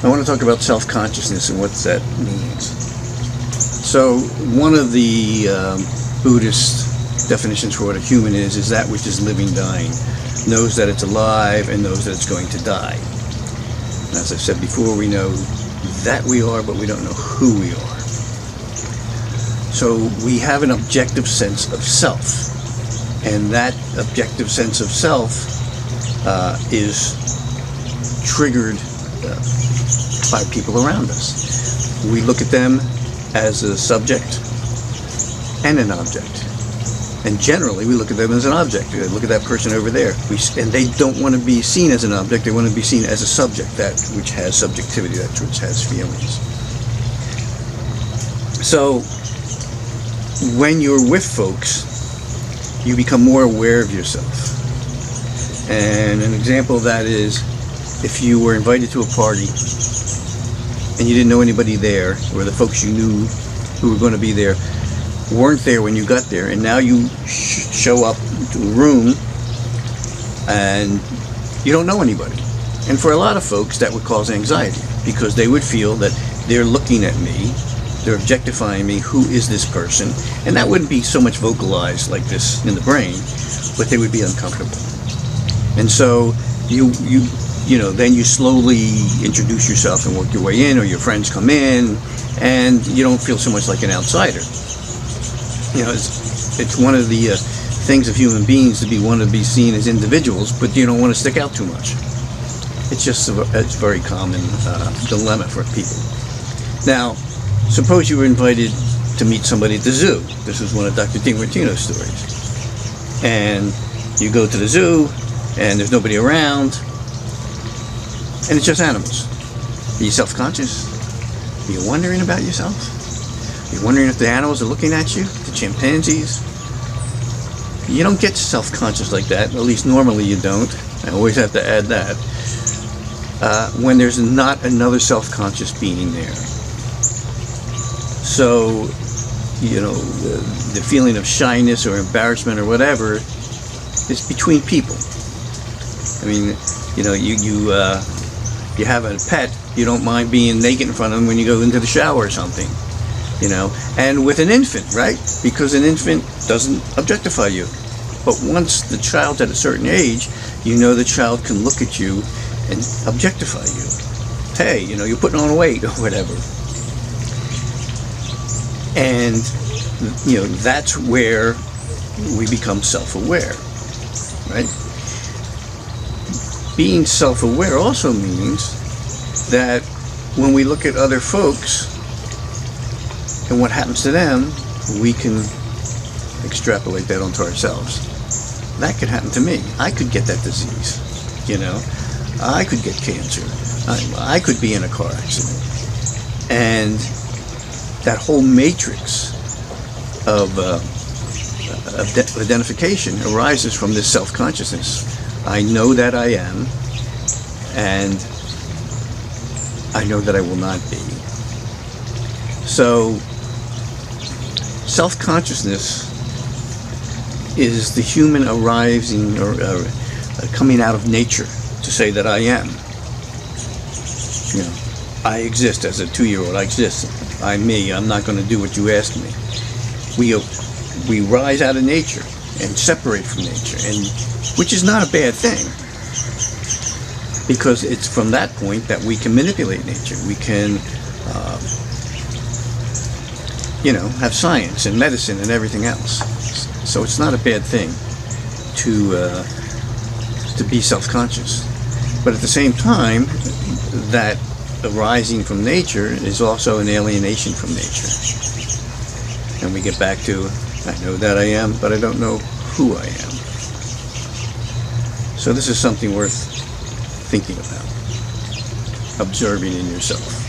I want to talk about self-consciousness and what that means. So one of the Buddhist definitions for what a human is that which is living, dying, knows that it's alive and knows that it's going to die. And as I've said before, we know that we are, but we don't know who we are. So we have an objective sense of self, and that objective sense of self is triggered by people around us. We look at them as a subject and an object. And generally, we look at them as an object. Look at that person over there. And they don't want to be seen as an object. They want to be seen as a subject, that which has subjectivity, that which has feelings. So, when you're with folks, you become more aware of yourself. And an example of that is, if you were invited to a party and you didn't know anybody there, or the folks you knew who were going to be there weren't there when you got there, and now you show up to a room and you don't know anybody. And for a lot of folks, that would cause anxiety, because they would feel that they're looking at me, they're objectifying me, who is this person? And that wouldn't be so much vocalized like this in the brain, but they would be uncomfortable. And so then you slowly introduce yourself and work your way in, or your friends come in, and you don't feel so much like an outsider. It's one of the things of human beings to want to be seen as individuals, but you don't want to stick out too much. It's a very common dilemma for people. Now, suppose you were invited to meet somebody at the zoo. This is one of Dr. DiMartino's stories. And you go to the zoo, and there's nobody around, and it's just animals. Are you self-conscious? Are you wondering about yourself? You're wondering if the animals are looking at you, the chimpanzees. You don't get self-conscious like that, at least normally you don't. I always have to add that. When there's not another self-conscious being there. So, the feeling of shyness or embarrassment or whatever is between people. I mean, you have a pet, you don't mind being naked in front of them when you go into the shower or something. And with an infant, right? Because an infant doesn't objectify you. But once the child's at a certain age, the child can look at you and objectify you. Hey, you're putting on weight or whatever. And, that's where we become self-aware, right? Being self-aware also means that when we look at other folks, and what happens to them, we can extrapolate that onto ourselves. That could happen to me. I could get that disease, I could get cancer. I could be in a car accident. And that whole matrix of identification arises from this self-consciousness. I know that I am, and I know that I will not be. So, self-consciousness is the human arising or coming out of nature to say that I am. I exist as a 2-year-old. I exist. I'm me. I'm not going to do what you ask me. We rise out of nature and separate from nature, and which is not a bad thing, because it's from that point that we can manipulate nature. We can have science and medicine and everything else. So it's not a bad thing to be self-conscious. But at the same time, that arising from nature is also an alienation from nature. And we get back to, I know that I am, but I don't know who I am. So this is something worth thinking about, observing in yourself.